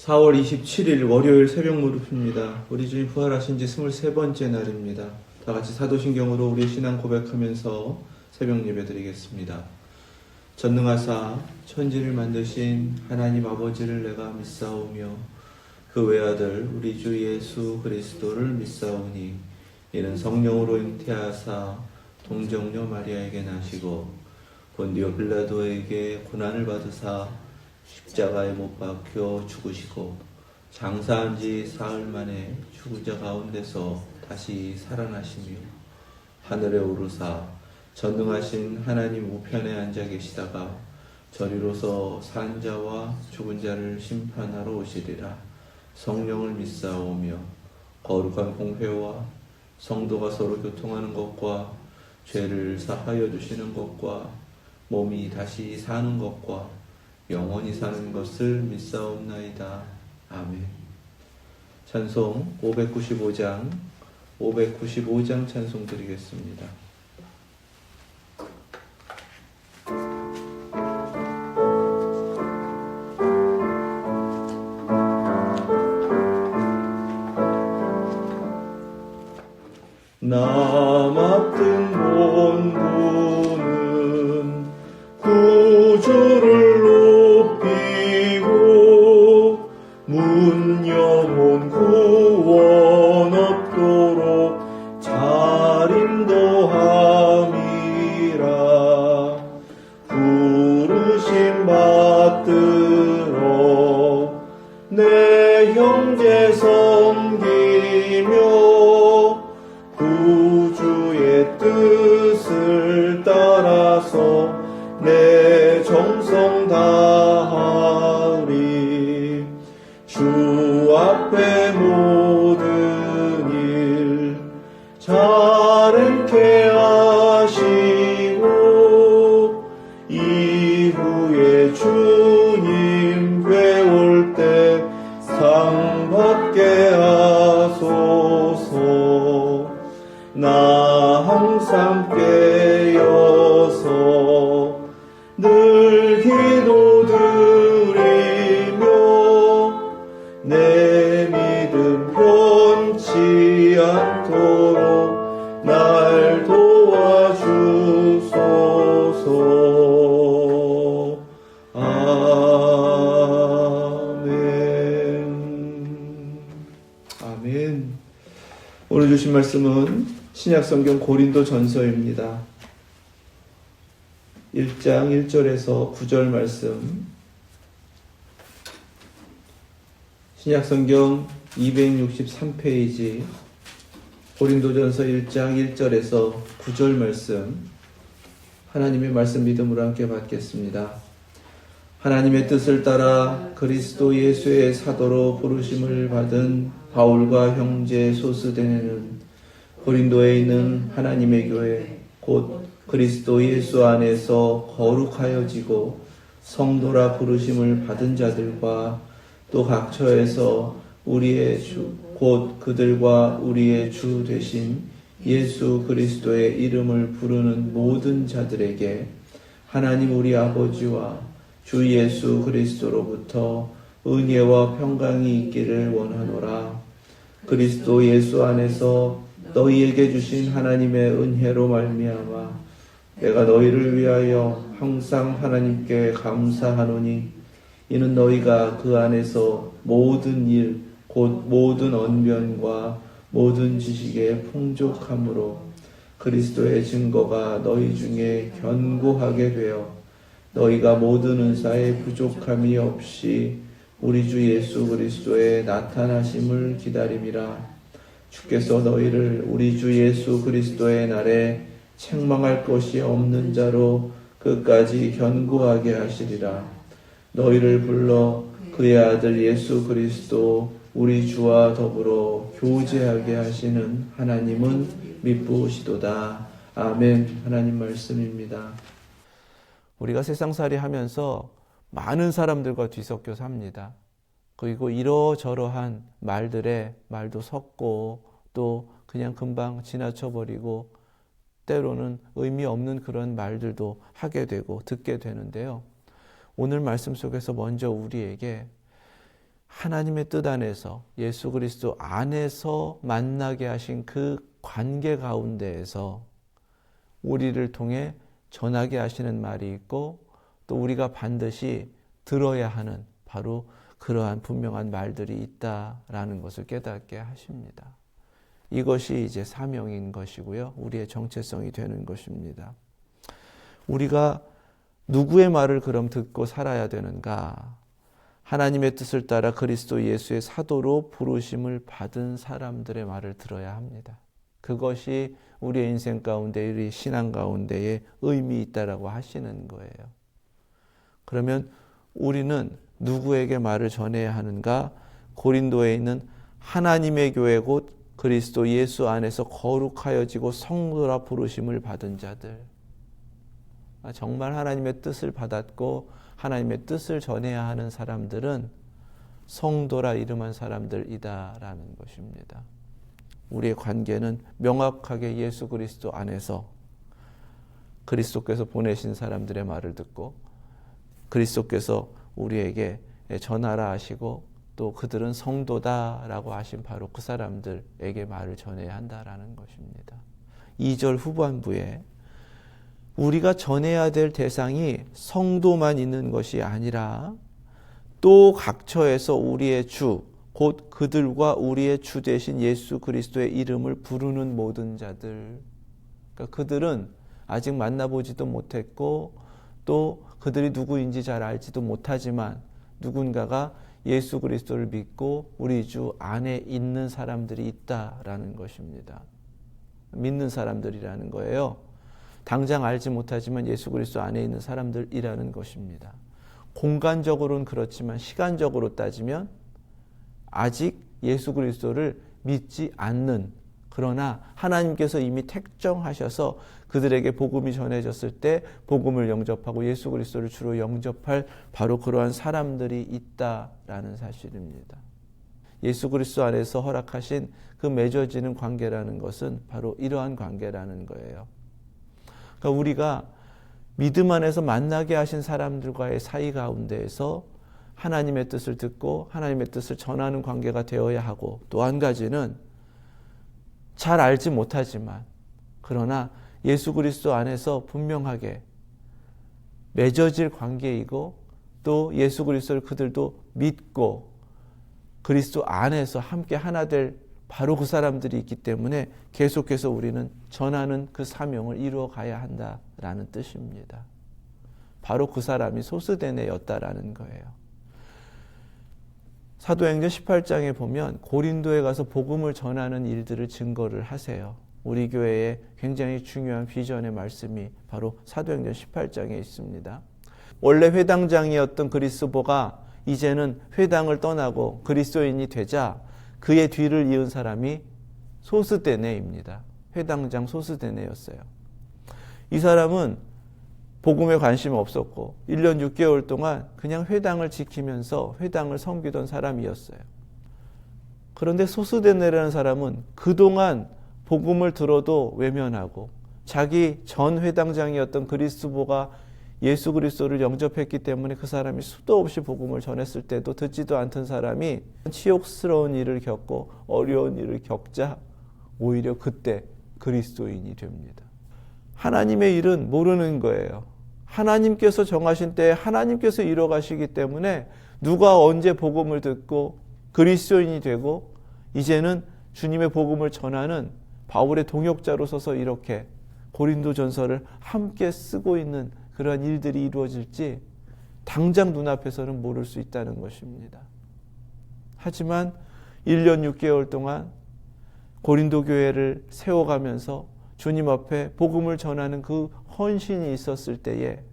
4월 27일 월요일 새벽 무릎입니다. 우리 주님 부활하신 지 23번째 날입니다. 다 같이 사도신경으로 우리 신앙 고백하면서 새벽 예배 드리겠습니다. 전능하사 천지를 만드신 하나님 아버지를 내가 믿사오며 그 외아들 우리 주 예수 그리스도를 믿사오니 이는 성령으로 잉태하사 동정녀 마리아에게 나시고 본디오 빌라도에게 고난을 받으사 십자가에 못 박혀 죽으시고 장사한 지 사흘 만에 죽은 자 가운데서 다시 살아나시며 하늘에 오르사 전능하신 하나님 우편에 앉아 계시다가 저리로서 산 자와 죽은 자를 심판하러 오시리라. 성령을 믿사오며 거룩한 공회와 성도가 서로 교통하는 것과 죄를 사하여 주시는 것과 몸이 다시 사는 것과 영원히 사는 것을 믿사옵나이다. 아멘. 찬송 595장 찬송 드리겠습니다. 남았던 본부는 구주를 높이고 문 영혼 구원 없도록 잘 인도함이라. 부르심 받들어 내 형제 섬기며 구주의 뜻을 따라서 내 정성 다하리. 주 앞에 모든 일 잘 행케 하시고 이후에 주님 뵈올 때 상 받게 하소서. 나 항상 깨어서 늘 기도드리며 내 믿음 변치 않도록 날 도와주소서. 아멘. 아멘. 오늘 주신 말씀은 신약성경 고린도전서입니다. 1장 1절에서 9절 말씀, 신약성경 263페이지 고린도전서 1장 1절에서 9절 말씀, 하나님의 말씀 믿음으로 함께 받겠습니다. 하나님의 뜻을 따라 그리스도 예수의 사도로 부르심을 받은 바울과 형제 소스데네는 고린도에 있는 하나님의 교회 곧 그리스도 예수 안에서 거룩하여지고 성도라 부르심을 받은 자들과 또 각 처에서 우리의 주 곧 그들과 우리의 주 되신 예수 그리스도의 이름을 부르는 모든 자들에게 하나님 우리 아버지와 주 예수 그리스도로부터 은혜와 평강이 있기를 원하노라. 그리스도 예수 안에서 너희에게 주신 하나님의 은혜로 말미암아 내가 너희를 위하여 항상 하나님께 감사하노니 이는 너희가 그 안에서 모든 일 곧 모든 언변과 모든 지식에 풍족함으로 그리스도의 증거가 너희 중에 견고하게 되어 너희가 모든 은사에 부족함이 없이 우리 주 예수 그리스도의 나타나심을 기다림이라. 주께서 너희를 우리 주 예수 그리스도의 날에 책망할 것이 없는 자로 끝까지 견고하게 하시리라. 너희를 불러 그의 아들 예수 그리스도 우리 주와 더불어 교제하게 하시는 하나님은 미쁘시도다. 아멘. 하나님 말씀입니다. 우리가 세상살이 하면서 많은 사람들과 뒤섞여 삽니다. 그리고 이러저러한 말들에 말도 섞고 또 그냥 금방 지나쳐버리고 때로는 의미 없는 그런 말들도 하게 되고 듣게 되는데요. 오늘 말씀 속에서 먼저 우리에게 하나님의 뜻 안에서 예수 그리스도 안에서 만나게 하신 그 관계 가운데에서 우리를 통해 전하게 하시는 말이 있고 또 우리가 반드시 들어야 하는 바로 그러한 분명한 말들이 있다라는 것을 깨닫게 하십니다. 이것이 이제 사명인 것이고요. 우리의 정체성이 되는 것입니다. 우리가 누구의 말을 그럼 듣고 살아야 되는가? 하나님의 뜻을 따라 그리스도 예수의 사도로 부르심을 받은 사람들의 말을 들어야 합니다. 그것이 우리의 인생 가운데, 우리 신앙 가운데에 의미 있다라고 하시는 거예요. 그러면 우리는 누구에게 말을 전해야 하는가? 고린도에 있는 하나님의 교회 곧 그리스도 예수 안에서 거룩하여지고 성도라 부르심을 받은 자들. 정말 하나님의 뜻을 받았고 하나님의 뜻을 전해야 하는 사람들은 성도라 이름한 사람들이다라는 것입니다. 우리의 관계는 명확하게 예수 그리스도 안에서 그리스도께서 보내신 사람들의 말을 듣고 그리스도께서 우리에게 전하라 하시고 또 그들은 성도다라고 하신 바로 그 사람들에게 말을 전해야 한다라는 것입니다. 2절 후반부에 우리가 전해야 될 대상이 성도만 있는 것이 아니라 또 각처에서 우리의 주, 곧 그들과 우리의 주 되신 예수 그리스도의 이름을 부르는 모든 자들. 그러니까 그들은 아직 만나보지도 못했고 또 그들이 누구인지 잘 알지도 못하지만 누군가가 예수 그리스도를 믿고 우리 주 안에 있는 사람들이 있다라는 것입니다. 믿는 사람들이라는 거예요. 당장 알지 못하지만 예수 그리스도 안에 있는 사람들이라는 것입니다. 공간적으로는 그렇지만 시간적으로 따지면 아직 예수 그리스도를 믿지 않는, 그러나 하나님께서 이미 택정하셔서 그들에게 복음이 전해졌을 때 복음을 영접하고 예수 그리스도를 주로 영접할 바로 그러한 사람들이 있다라는 사실입니다. 예수 그리스도 안에서 허락하신 그 맺어지는 관계라는 것은 바로 이러한 관계라는 거예요. 그러니까 우리가 믿음 안에서 만나게 하신 사람들과의 사이 가운데에서 하나님의 뜻을 듣고 하나님의 뜻을 전하는 관계가 되어야 하고, 또 한 가지는 잘 알지 못하지만 그러나 예수 그리스도 안에서 분명하게 맺어질 관계이고 또 예수 그리스도를 그들도 믿고 그리스도 안에서 함께 하나 될 바로 그 사람들이 있기 때문에 계속해서 우리는 전하는 그 사명을 이루어 가야 한다라는 뜻입니다. 바로 그 사람이 소스데네였다라는 거예요. 사도행전 18장에 보면 고린도에 가서 복음을 전하는 일들을 증거를 하세요. 우리 교회에 굉장히 중요한 비전의 말씀이 바로 사도행전 18장에 있습니다. 원래 회당장이었던 그리스도가 이제는 회당을 떠나고 그리스도인이 되자 그의 뒤를 이은 사람이 소스데네입니다. 회당장 소스데네였어요. 이 사람은 복음에 관심이 없었고 1년 6개월 동안 그냥 회당을 지키면서 회당을 섬기던 사람이었어요. 그런데 소스데네라는 사람은 그동안 복음을 들어도 외면하고 자기 전 회당장이었던 그리스도가 예수 그리스도를 영접했기 때문에 그 사람이 수도 없이 복음을 전했을 때도 듣지도 않던 사람이 치욕스러운 일을 겪고 어려운 일을 겪자 오히려 그때 그리스도인이 됩니다. 하나님의 일은 모르는 거예요. 하나님께서 정하신 때에 하나님께서 이뤄 가시기 때문에 누가 언제 복음을 듣고 그리스도인이 되고 이제는 주님의 복음을 전하는 바울의 동역자로 서서 이렇게 고린도전서를 함께 쓰고 있는 그러한 일들이 이루어질지 당장 눈앞에서는 모를 수 있다는 것입니다. 하지만 1년 6개월 동안 고린도 교회를 세워가면서 주님 앞에 복음을 전하는 그 헌신이 있었을 때에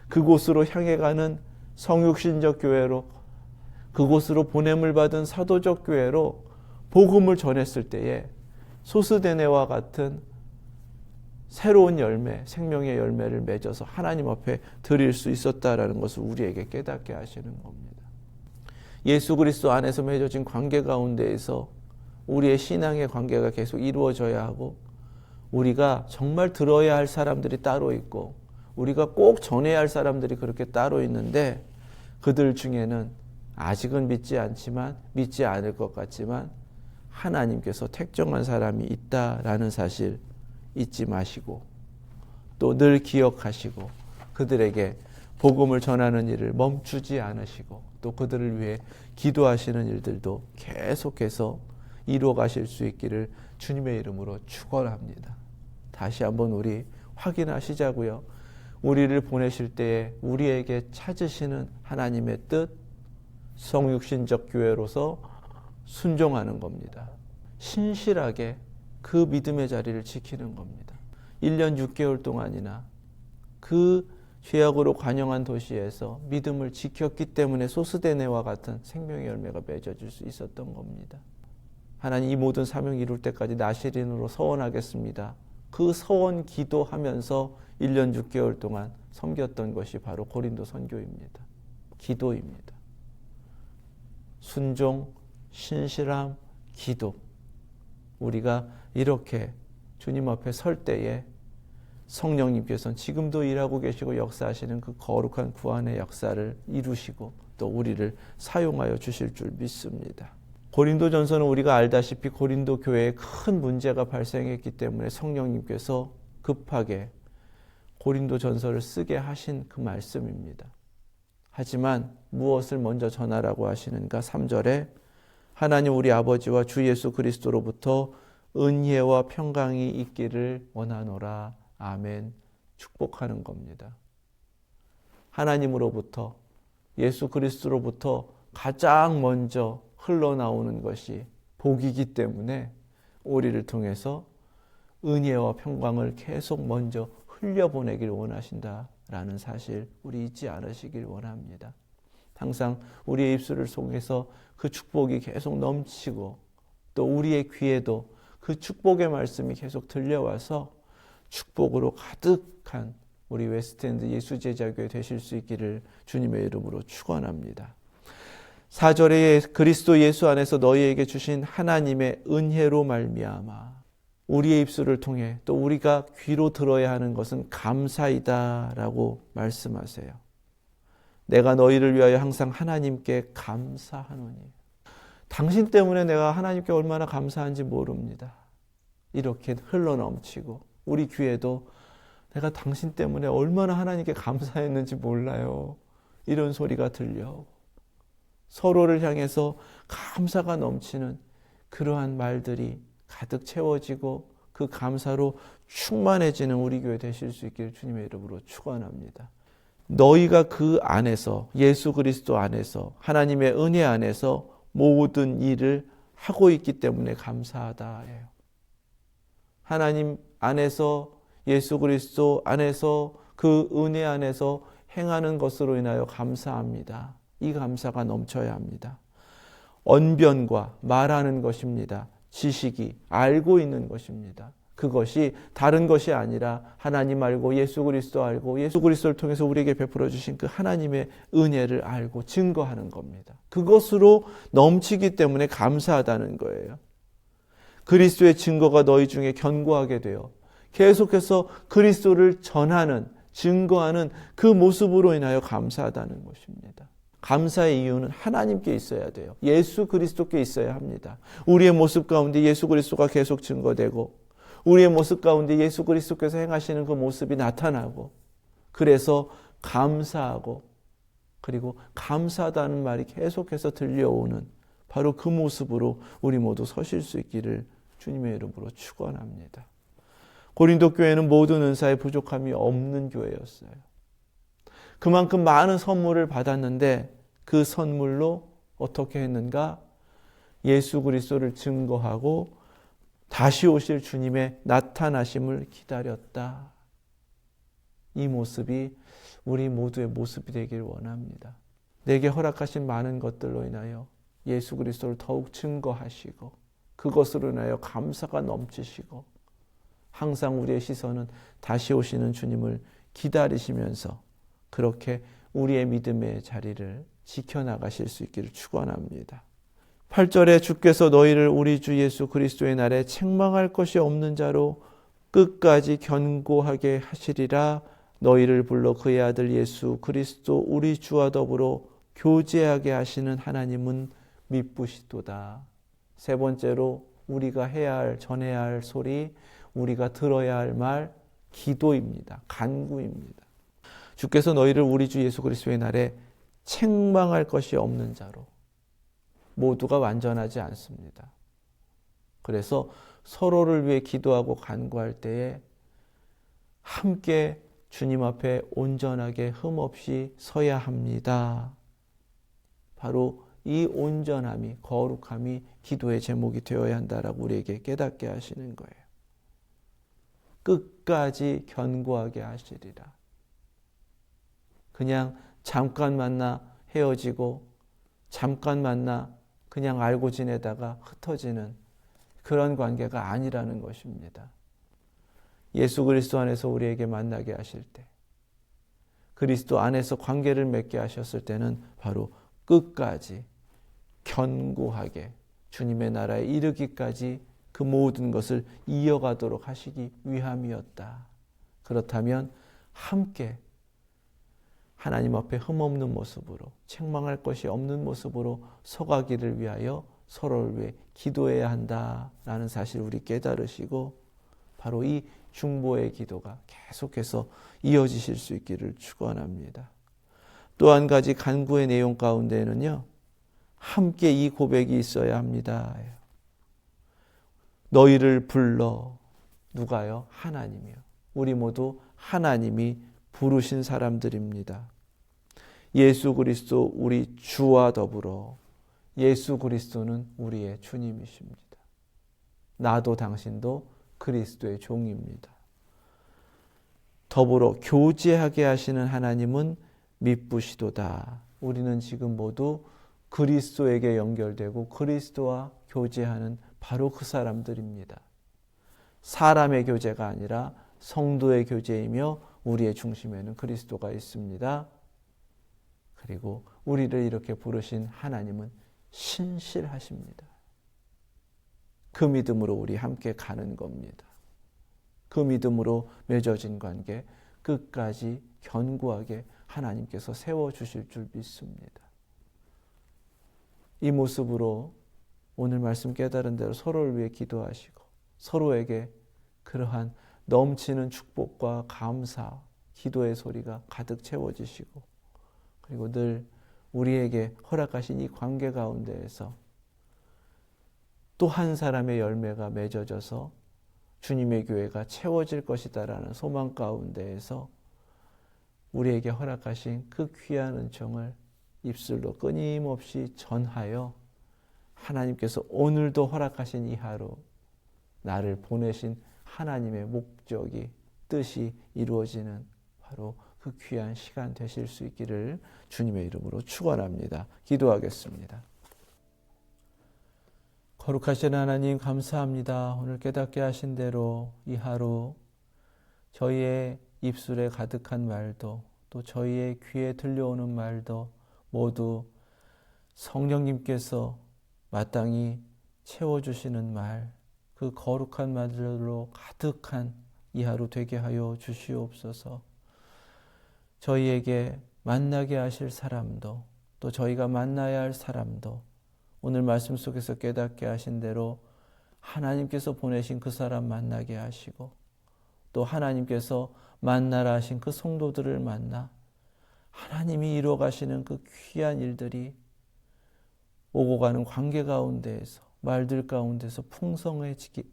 그곳으로 향해 가는 성육신적 교회로, 그곳으로 보냄을 받은 사도적 교회로 복음을 전했을 때에 소스데네와 같은 새로운 열매, 생명의 열매를 맺어서 하나님 앞에 드릴 수 있었다라는 것을 우리에게 깨닫게 하시는 겁니다. 예수 그리스도 안에서 맺어진 관계 가운데에서 우리의 신앙의 관계가 계속 이루어져야 하고 우리가 정말 들어야 할 사람들이 따로 있고 우리가 꼭 전해야 할 사람들이 그렇게 따로 있는데 그들 중에는 아직은 믿지 않지만, 믿지 않을 것 같지만 하나님께서 택정한 사람이 있다라는 사실 잊지 마시고, 또 늘 기억하시고 그들에게 복음을 전하는 일을 멈추지 않으시고, 또 그들을 위해 기도하시는 일들도 계속해서 이루어 가실 수 있기를 주님의 이름으로 축원합니다. 다시 한번 우리 확인하시자고요. 우리를 보내실 때에 우리에게 찾으시는 하나님의 뜻, 성육신적 교회로서 순종하는 겁니다. 신실하게 그 믿음의 자리를 지키는 겁니다. 1년 6개월 동안이나 그 죄악으로 관영한 도시에서 믿음을 지켰기 때문에 소스데네와 같은 생명의 열매가 맺어질 수 있었던 겁니다. 하나님, 이 모든 사명 이룰 때까지 나시린으로 서원하겠습니다. 그 서원 기도하면서 1년 6개월 동안 섬겼던 것이 바로 고린도 선교입니다. 기도입니다. 순종, 신실함, 기도. 우리가 이렇게 주님 앞에 설 때에 성령님께서는 지금도 일하고 계시고 역사하시는 그 거룩한 구원의 역사를 이루시고 또 우리를 사용하여 주실 줄 믿습니다. 고린도전서는 우리가 알다시피 고린도 교회에 큰 문제가 발생했기 때문에 성령님께서 급하게 고린도전서를 쓰게 하신 그 말씀입니다. 하지만 무엇을 먼저 전하라고 하시는가? 3절에 하나님 우리 아버지와 주 예수 그리스도로부터 은혜와 평강이 있기를 원하노라. 아멘. 축복하는 겁니다. 하나님으로부터, 예수 그리스도로부터 가장 먼저 흘러나오는 것이 복이기 때문에 우리를 통해서 은혜와 평강을 계속 먼저 흘려보내길 원하신다라는 사실 우리 잊지 않으시길 원합니다. 항상 우리의 입술을 통해서 그 축복이 계속 넘치고 또 우리의 귀에도 그 축복의 말씀이 계속 들려와서 축복으로 가득한 우리 웨스트엔드 예수제자교회 되실 수 있기를 주님의 이름으로 축원합니다. 4절에 그리스도 예수 안에서 너희에게 주신 하나님의 은혜로 말미암아, 우리의 입술을 통해 또 우리가 귀로 들어야 하는 것은 감사이다라고 말씀하세요. 내가 너희를 위하여 항상 하나님께 감사하노니. 당신 때문에 내가 하나님께 얼마나 감사한지 모릅니다. 이렇게 흘러넘치고 우리 귀에도 내가 당신 때문에 얼마나 하나님께 감사했는지 몰라요. 이런 소리가 들려오고 서로를 향해서 감사가 넘치는 그러한 말들이 가득 채워지고 그 감사로 충만해지는 우리 교회 되실 수 있기를 주님의 이름으로 축원합니다. 너희가 그 안에서, 예수 그리스도 안에서, 하나님의 은혜 안에서 모든 일을 하고 있기 때문에 감사하다예요. 하나님 안에서, 예수 그리스도 안에서, 그 은혜 안에서 행하는 것으로 인하여 감사합니다. 이 감사가 넘쳐야 합니다. 언변과 말하는 것입니다. 지식이, 알고 있는 것입니다. 그것이 다른 것이 아니라 하나님 알고 예수 그리스도 알고 예수 그리스도를 통해서 우리에게 베풀어 주신 그 하나님의 은혜를 알고 증거하는 겁니다. 그것으로 넘치기 때문에 감사하다는 거예요. 그리스도의 증거가 너희 중에 견고하게 되어 계속해서 그리스도를 전하는, 증거하는 그 모습으로 인하여 감사하다는 것입니다. 감사의 이유는 하나님께 있어야 돼요. 예수 그리스도께 있어야 합니다. 우리의 모습 가운데 예수 그리스도가 계속 증거되고 우리의 모습 가운데 예수 그리스도께서 행하시는 그 모습이 나타나고, 그래서 감사하고, 그리고 감사하다는 말이 계속해서 들려오는 바로 그 모습으로 우리 모두 서실 수 있기를 주님의 이름으로 축원합니다. 고린도 교회는 모든 은사에 부족함이 없는 교회였어요. 그만큼 많은 선물을 받았는데 그 선물로 어떻게 했는가? 예수 그리스도를 증거하고 다시 오실 주님의 나타나심을 기다렸다. 이 모습이 우리 모두의 모습이 되길 원합니다. 내게 허락하신 많은 것들로 인하여 예수 그리스도를 더욱 증거하시고 그것으로 인하여 감사가 넘치시고 항상 우리의 시선은 다시 오시는 주님을 기다리시면서 그렇게 우리의 믿음의 자리를 지켜나가실 수 있기를 축원합니다. 8절에 주께서 너희를 우리 주 예수 그리스도의 날에 책망할 것이 없는 자로 끝까지 견고하게 하시리라. 너희를 불러 그의 아들 예수 그리스도 우리 주와 더불어 교제하게 하시는 하나님은 미쁘시도다. 세 번째로 우리가 해야 할, 전해야 할 소리, 우리가 들어야 할 말, 기도입니다. 간구입니다. 주께서 너희를 우리 주 예수 그리스도의 날에 책망할 것이 없는 자로, 모두가 완전하지 않습니다. 그래서 서로를 위해 기도하고 간구할 때에 함께 주님 앞에 온전하게 흠없이 서야 합니다. 바로 이 온전함이, 거룩함이 기도의 제목이 되어야 한다라고 우리에게 깨닫게 하시는 거예요. 끝까지 견고하게 하시리라. 그냥 잠깐 만나 헤어지고 잠깐 만나 그냥 알고 지내다가 흩어지는 그런 관계가 아니라는 것입니다. 예수 그리스도 안에서 우리에게 만나게 하실 때, 그리스도 안에서 관계를 맺게 하셨을 때는 바로 끝까지 견고하게 주님의 나라에 이르기까지 그 모든 것을 이어가도록 하시기 위함이었다. 그렇다면 함께 하나님 앞에 흠없는 모습으로, 책망할 것이 없는 모습으로 서가기를 위하여 서로를 위해 기도해야 한다라는 사실을 우리 깨달으시고, 바로 이 중보의 기도가 계속해서 이어지실 수 있기를 축원합니다. 또 한 가지 간구의 내용 가운데는요, 함께 이 고백이 있어야 합니다. 너희를 불러. 누가요? 하나님이요. 우리 모두 하나님이 부르신 사람들입니다. 예수 그리스도 우리 주와 더불어 예수 그리스도는 우리의 주님이십니다. 나도 당신도 그리스도의 종입니다. 더불어 교제하게 하시는 하나님은 미쁘시도다. 우리는 지금 모두 그리스도에게 연결되고 그리스도와 교제하는 바로 그 사람들입니다. 사람의 교제가 아니라 성도의 교제이며 우리의 중심에는 그리스도가 있습니다. 그리고 우리를 이렇게 부르신 하나님은 신실하십니다. 그 믿음으로 우리 함께 가는 겁니다. 그 믿음으로 맺어진 관계 끝까지 견고하게 하나님께서 세워주실 줄 믿습니다. 이 모습으로 오늘 말씀 깨달은 대로 서로를 위해 기도하시고 서로에게 그러한 넘치는 축복과 감사, 기도의 소리가 가득 채워지시고, 그리고 늘 우리에게 허락하신 이 관계 가운데에서 또 한 사람의 열매가 맺어져서 주님의 교회가 채워질 것이다라는 소망 가운데에서 우리에게 허락하신 그 귀한 은총을 입술로 끊임없이 전하여 하나님께서 오늘도 허락하신 이 하루, 나를 보내신 하나님의 목적이, 뜻이 이루어지는 바로 그 귀한 시간 되실 수 있기를 주님의 이름으로 축원합니다. 기도하겠습니다. 거룩하신 하나님 감사합니다. 오늘 깨닫게 하신 대로 이 하루 저희의 입술에 가득한 말도, 또 저희의 귀에 들려오는 말도 모두 성령님께서 마땅히 채워주시는 말, 그 거룩한 말들로 가득한 이 하루 되게 하여 주시옵소서. 저희에게 만나게 하실 사람도, 또 저희가 만나야 할 사람도 오늘 말씀 속에서 깨닫게 하신 대로 하나님께서 보내신 그 사람 만나게 하시고, 또 하나님께서 만나라 하신 그 성도들을 만나 하나님이 이루어 가시는 그 귀한 일들이 오고 가는 관계 가운데에서, 말들 가운데서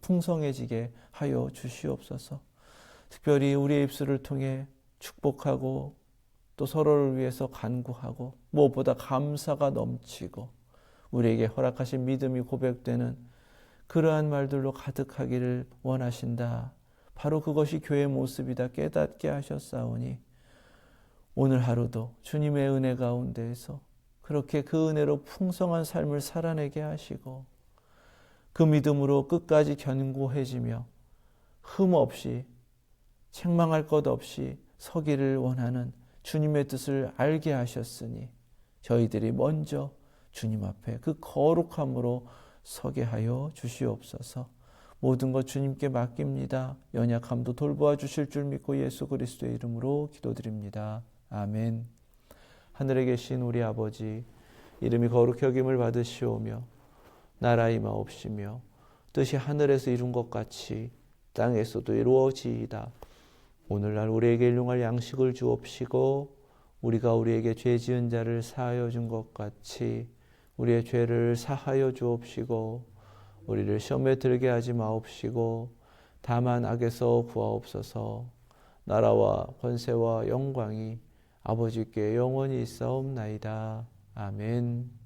풍성해지게 하여 주시옵소서. 특별히 우리의 입술을 통해 축복하고 또 서로를 위해서 간구하고 무엇보다 감사가 넘치고 우리에게 허락하신 믿음이 고백되는 그러한 말들로 가득하기를 원하신다. 바로 그것이 교회의 모습이다 깨닫게 하셨사오니 오늘 하루도 주님의 은혜 가운데에서 그렇게 그 은혜로 풍성한 삶을 살아내게 하시고 그 믿음으로 끝까지 견고해지며 흠없이 책망할 것 없이 서기를 원하는 주님의 뜻을 알게 하셨으니 저희들이 먼저 주님 앞에 그 거룩함으로 서게 하여 주시옵소서. 모든 것 주님께 맡깁니다. 연약함도 돌보아 주실 줄 믿고 예수 그리스도의 이름으로 기도드립니다. 아멘. 하늘에 계신 우리 아버지, 이름이 거룩히 여김을 받으시오며 나라 임하옵시며 뜻이 하늘에서 이룬 것 같이 땅에서도 이루어지이다. 오늘날 우리에게 일용할 양식을 주옵시고 우리가 우리에게 죄 지은 자를 사하여 준 것 같이 우리의 죄를 사하여 주옵시고 우리를 시험에 들게 하지 마옵시고 다만 악에서 구하옵소서. 나라와 권세와 영광이 아버지께 영원히 있사옵나이다. 아멘.